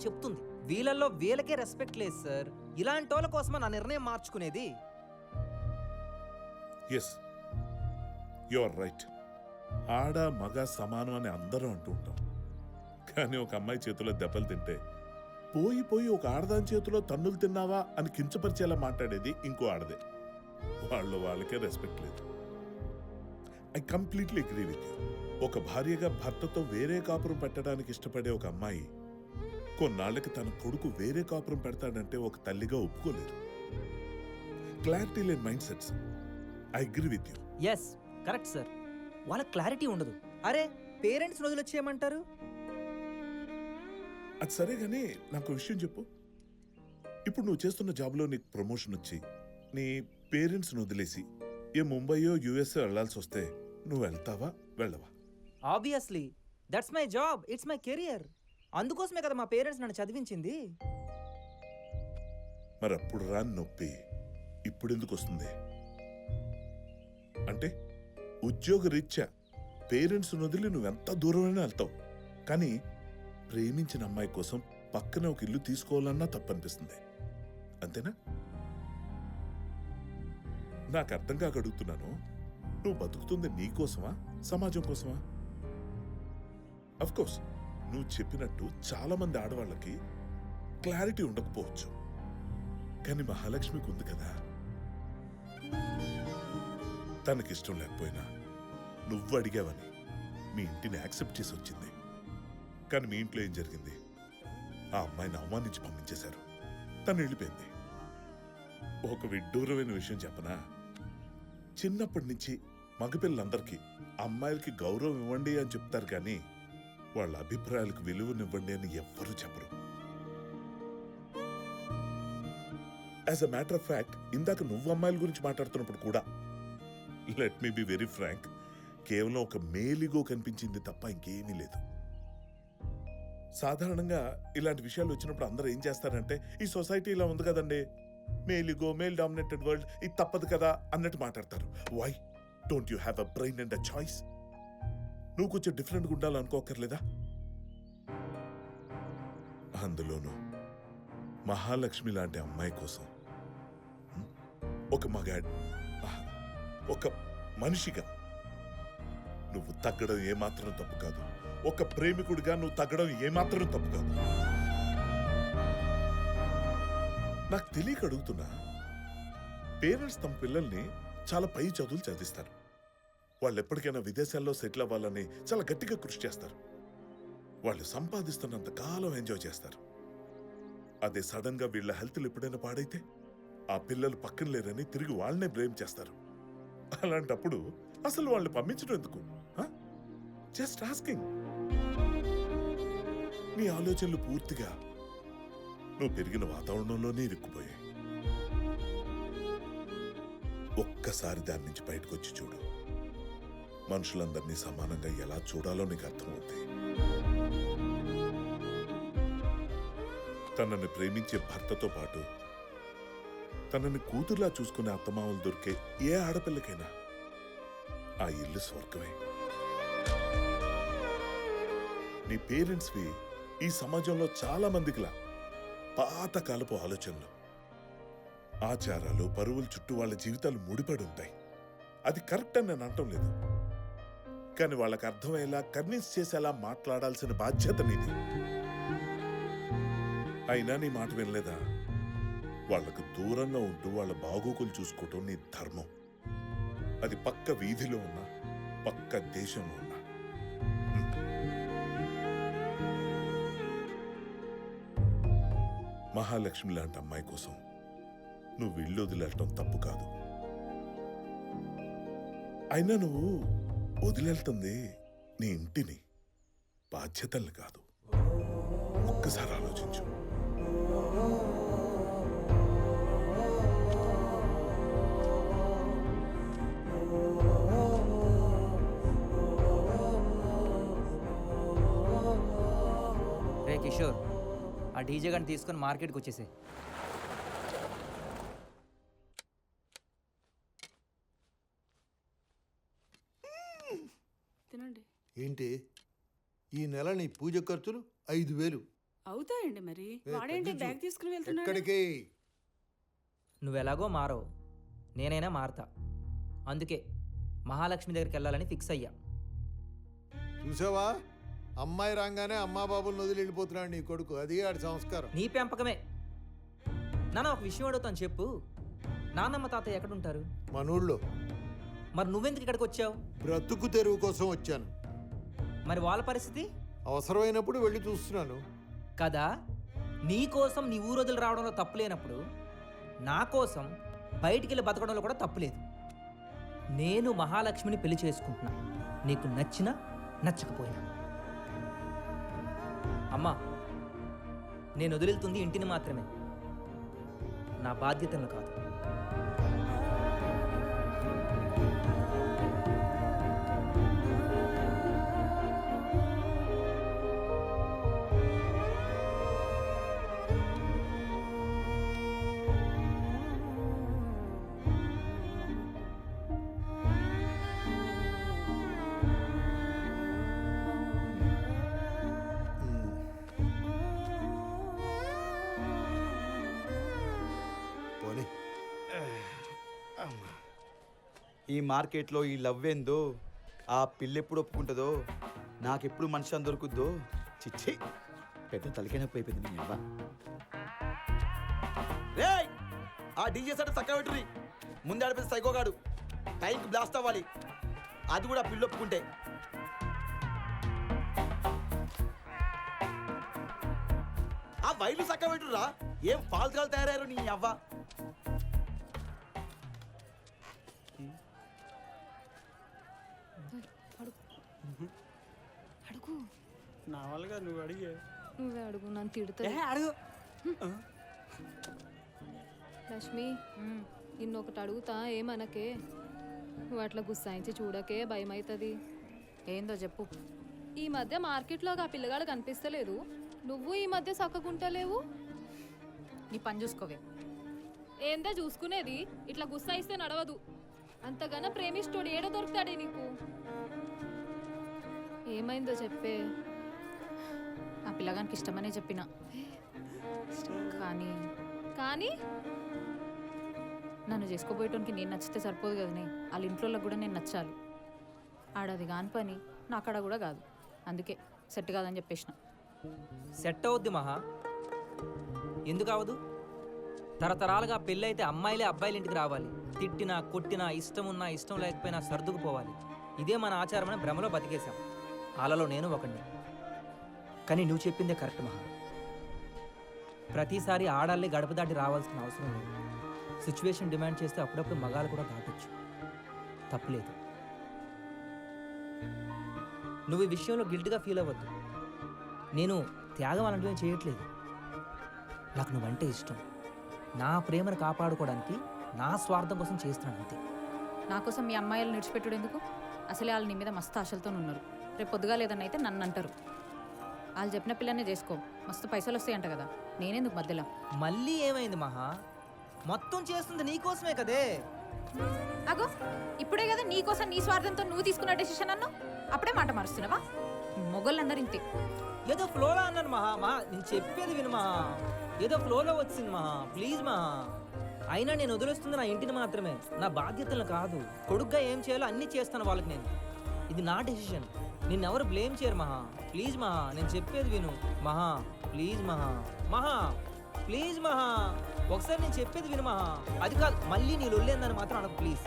చెప్తుంది. వీళ్ళల్లో వీళ్ళకే రెస్పెక్ట్ లేదు సార్. ఇలాంటి వాళ్ళ కోసమా నా నిర్ణయం మార్చుకునేది? Yes, you are right. ఆడ మగ సమానం అని అందరం అంటూ ఉంటాం. కానీ ఒక అమ్మాయి చేతిలో దెబ్బలు తింటే పోయి పోయి ఒక ఆడదాని చేతిలో తన్నులు తిన్నావా అని కించపరిచేలా మాట్లాడేది ఇంకో ఆడదే. వాళ్ళకే రెస్పెక్ట్ లేదు. I completely agree with you. ఒక భార్యగా భర్తతో వేరే కాపురం పెట్టడానికి ఇష్టపడే ఒక అమ్మాయి కొన్నాళ్ళకి తన కొడుకు వేరే కాపురం పెడతాడంటే ఒక తల్లిగా ఒప్పుకోలేదు. క్లారిటీ లేని mind sets. I agree with you. Yes, correct sir. వాళ్ళకి క్లారిటీ ఉండదు. అరే, పేరెంట్స్ వదిలొచ్చేయమంటారు. అది సరే గానీ నాకు విషయం చెప్పు. ఇప్పుడు నువ్వు చేస్తున్న జాబ్లో నీకు ప్రమోషన్ వచ్చి నీ పేరెంట్స్ని వదిలేసి ఏ ముంబైయో యుఎస్ఓ వెళ్లాల్సి వస్తే నువ్వు వెళ్తావా, వెళ్ళవా? Obviously, that's my job, it's my career. అందుకోసమే కదా మా పేరెంట్స్ నన్ను చదివించింది. మరి అప్పుడు రాని నొప్పి ఇప్పుడెందుకు వస్తుంది? అంటే ఉద్యోగ రీత్యా పేరెంట్స్ వదిలి నువ్వెంత దూరమైనా వెళ్తావు. కానీ ప్రేమించిన అమ్మాయి కోసం పక్కనే ఒక ఇల్లు తీసుకోవాలన్నా తప్పనిపిస్తుంది. అంతేనా? నాకు అర్థం కాక అడుగుతున్నాను. నువ్వు బతుకుతుంది నీకోసమా, సమాజం కోసమా? అఫ్కోర్స్ నువ్వు చెప్పినట్టు చాలా మంది ఆడవాళ్ళకి క్లారిటీ ఉండకపోవచ్చు. కానీ మహాలక్ష్మికి ఉంది కదా. తనకిష్టం లేకపోయినా నువ్వు అడిగావని మీ ఇంటిని యాక్సెప్ట్ చేసి వచ్చింది. కానీ మీ ఇంట్లో ఏం జరిగింది? ఆ అమ్మాయిని అవమానించి పంపించేశారు. తను వెళ్ళిపోయింది. ఒక విడ్డూరమైన విషయం చెప్పనా? చిన్నప్పటి నుంచి మగపిల్లలందరికీ అమ్మాయిలకి గౌరవం ఇవ్వండి అని చెప్తారు, కానీ వాళ్ళ అభిప్రాయాలకు విలువనివ్వండి అని ఎవ్వరూ చెప్పరు. As a matter of fact, ఇందాక నువ్వు అమ్మాయిల గురించి మాట్లాడుతున్నప్పుడు కూడా, let me be very frank, కేవలం ఒక మేలిగో కనిపించింది తప్ప ఇంకేమీ లేదు. సాధారణంగా ఇలాంటి విషయాలు వచ్చినప్పుడు అందరూ ఏం చేస్తారంటే, ఈ సొసైటీ ఇలా ఉంది కదండి, మేలిగో, మేల్ డామినేటెడ్ వరల్డ్, ఇది తప్పదు కదా అన్నట్టు మాట్లాడతారు. Why don't you have a brain and a choice? నువ్వు కొంచెం డిఫరెంట్గా ఉండాలనుకోకర్లేదా? అందులోనూ మహాలక్ష్మి లాంటి అమ్మాయి కోసం ఒక మగాడ్, ఒక మనిషిగా నువ్వు తగ్గడం ఏమాత్రం తప్పు కాదు. ఒక ప్రేమికుడిగా నువ్వు తగ్గడం ఏమాత్రం తప్పు కాదు. నాకు తెలియక అడుగుతున్నా. పేరెంట్స్ తమ పిల్లల్ని చాలా పై చదువులు చదివిస్తారు. వాళ్ళు ఎప్పటికైనా విదేశాల్లో సెటిల్ అవ్వాలని చాలా గట్టిగా కృషి చేస్తారు. వాళ్ళు సంపాదిస్తున్నంత కాలం ఎంజాయ్ చేస్తారు. అదే సడన్ గా వీళ్ళ హెల్త్లు ఎప్పుడైనా పాడైతే ఆ పిల్లలు పక్కన లేరని తిరిగి వాళ్ళనే బ్లేమ్ చేస్తారు. అలాంటప్పుడు అసలు వాళ్ళని పంపించడం ఎందుకు? Just asking. నీ ఆలోచనలు పూర్తిగా నువ్వు పెరిగిన వాతావరణంలోనే ఇరుక్కుపోయాయి. ఒక్కసారి దాని నుంచి బయటకు వచ్చి చూడు. మనుషులందరినీ సమానంగా ఎలా చూడాలో నీకు అర్థమవుతుంది. తనని ప్రేమించే భర్తతో పాటు తనని కూతుర్లా చూసుకునే అత్తమామలు దొరికే ఏ ఆడపిల్లకైనా ఆ ఇల్లు స్వర్గమే. నీ పేరెంట్స్వి ఈ సమాజంలో చాలా మందికిలా పాతకాలపు ఆలోచనలు, ఆచారాలు, పరువుల చుట్టూ వాళ్ళ జీవితాలు ముడిపడి ఉంటాయి. అది కరెక్ట్ అని నేను అనటం లేదు, కానీ వాళ్ళకి అర్థమయ్యేలా కన్విన్స్ చేసేలా మాట్లాడాల్సిన బాధ్యత నీది. అయినా నీ మాట వినలేదా? వాళ్లకు దూరంగా ఉంటూ వాళ్ళ బాగోగులు చూసుకోవటం నీ ధర్మం. అది పక్క వీధిలో ఉన్నా, పక్క దేశంలో ఉన్నా. మహాలక్ష్మి లాంటి అమ్మాయి కోసం నువ్వు ఇల్లు వదిలేయటం తప్పు కాదు. అయినా నువ్వు వదిలేళ్తుంది నీ ఇంటిని, బాధ్యతల్ని కాదు. ఒక్కసారి ఆలోచించు. రే కిషోర్, ఆ డీజే గని తీసుకొని మార్కెట్కి వచ్చేసే. తినండి. ఏంటి ఈ నెల నీ పూజ ఖర్చులు 5,000? అవుతాయండి మరి. వాడేంటి తగ్గించు. బ్యాగ్ తీసుకుని వెళ్తున్నాడు? ఎక్కడికి? నువ్వెలాగో మారో నేనైనా మారతా. అందుకే మహాలక్ష్మి దగ్గరికి వెళ్ళాలని ఫిక్స్ అయ్యా. చూసావా, అమ్మాయి రాగానే అమ్మా బాబులను వదిలి వెళ్ళిపోతున్నాడు నీ కొడుకు. అది ఆడి సంస్కారం. నీ పెంపకమే. నాన్న ఒక విషయం అడుగుతాను చెప్పు. నాన్నమ్మ తాతయ్య ఎక్కడుంటారు? మనూళ్ళో. మరి నువ్వెందుకు ఇక్కడికి వచ్చావు? బ్రతుకు తెరువు కోసం వచ్చాను. మరి వాళ్ళ పరిస్థితి? అవసరమైనప్పుడు వెళ్ళి చూస్తున్నాను. కదా, నీ కోసం నీ ఊరొదులు రావడంలో తప్పు లేనప్పుడు నా కోసం బయటికి వెళ్ళి బతకడంలో కూడా తప్పు లేదు. నేను మహాలక్ష్మిని పెళ్లి చేసుకుంటున్నా, నీకు నచ్చినా నచ్చకపోయినా. అమ్మా, నేను వదిలితుంది ఇంటిని మాత్రమే, నా బాధ్యతలను కాదు. పోనీ. ఈ మార్కెట్లో ఈ లవ్ ఏందో, ఆ పిల్లెప్పుడు ఒప్పుకుంటుందో, నాకెప్పుడు మనిషి దొరుకుద్దో. చిచ్చి, పెద్ద తలకెనొప్పి అయిపోయింది మీ అవ్వ. రేయ్, ఆ డీజే సెట్ చక్కగా పెట్టుర్రి. ముందే ఆడిపోతే సైకోగాడు టైంకి బ్లాస్ట్ అవ్వాలి, అది కూడా పిల్లి ఒప్పుకుంటే. ఆ వైర్లు చక్కగా పెట్టుర్రా. ఏం ఫాల్తుగాలు తయారయ్యారు నీ అవ్వ. అడుగు. నా వాళ్ళగా నువ్వు అడిగే. నువ్వే అడుగు, నన్ను తిడుతా. అడుగు. లక్ష్మి, నిన్నొకటి అడుగుతా, ఏమనకే. నువ్వు అట్లా గుస్సాయించి చూడకే, భయం అవుతుంది. ఏందో చెప్పు. ఈ మధ్య మార్కెట్లో ఆ పిల్లగాడు కనిపిస్తలేదు. నువ్వు ఈ మధ్య సక్కకుంటలేవు. నీ పని చూసుకోవే. ఏందే చూసుకునేది? ఇట్లా గుస్సాయిస్తే నడవదు. అంతగానో ప్రేమిస్తోడు ఏడో దొరుకుతాడే నీకు? ఏమైందో చెప్పే. ఆ పిల్లగానికి ఇష్టమనే చెప్పిన. కానీ కానీ నన్ను చేసుకోబోయేటోనికి నేను నచ్చితే సరిపోదు కదనే, వాళ్ళ ఇంట్లో కూడా నేను నచ్చాలి. ఆడది కాని పని నా కాడ కూడా కాదు. అందుకే సెట్ కాదని చెప్పేసిన. సెట్ అవుద్ది మహా, ఎందుకు అవదు? తరతరాలుగా పెళ్ళైతే అమ్మాయిలే అబ్బాయిల ఇంటికి రావాలి. తిట్టినా కొట్టినా, ఇష్టం ఉన్నా ఇష్టం లేకపోయినా సర్దుకుపోవాలి. ఇదే మన ఆచారం అని భ్రమలో బతికేశాం. అలలో నేను ఒకడిని. కానీ నువ్వు చెప్పిందే కరెక్ట్ మహా. ప్రతిసారి ఆడాళ్ళే గడప దాటి రావాల్సిన అవసరం లేదు. సిచ్యువేషన్ డిమాండ్ చేస్తే అప్పుడప్పుడు మగాళ్ళు కూడా దాటొచ్చు, తప్పులేదు. నువ్వు ఈ విషయంలో గిల్ట్గా ఫీల్ అవ్వద్దు. నేను త్యాగం అలాంటివి చేయట్లేదు. నాకు నువ్వంటే ఇష్టం. నా ప్రేమను కాపాడుకోవడానికి నా స్వార్థం కోసం చేస్తున్నాను అంతే. నా కోసం మీ అమ్మాయిలు నిడిచిపెట్టుడు ఎందుకు? అసలే వాళ్ళు నీ మీద మస్తు ఆశలతో ఉన్నారు. రేపు పొద్దుగా లేదని అయితే నన్ను అంటారు. వాళ్ళు చెప్పిన పిల్లనే చేసుకో, మస్తు పైసలు వస్తాయంట కదా, నేనేందుకు మధ్యలో? మళ్ళీ ఏమైంది మహా? మొత్తం చేస్తుంది నీకోసమే కదే. అగో, ఇప్పుడే కదా నీకోసం నీ స్వార్థంతో నువ్వు తీసుకున్న డెసిషన్ అన్ను, అప్పుడే మాట మారుస్తున్నావా? మొగోళ్ళందరూ ఇంతే. ఏదో ఫ్లోలో అన్నాను మహా. నేను చెప్పేది విను మహా. ఏదో ఫ్లోలో వచ్చింది మహా, ప్లీజ్ మహా. అయినా నేను వదిలేస్తుంది నా ఇంటిని మాత్రమే, నా బాధ్యతలు కాదు. కొడుగ్గా ఏం చేయాలో అన్నీ చేస్తాను వాళ్ళకి నేను. ఇది నా డెసిషన్, నిన్నెవరు బ్లేమ్ చేయరు మహా. ప్లీజ్ మహా, నేను చెప్పేది విను మహా. ప్లీజ్ మహా, మహా ప్లీజ్ మహా, ఒకసారి నేను చెప్పేది విను మహా. అది కాదు, మళ్ళీ నీ లొల్లేందని మాత్రం అనకు ప్లీజ్.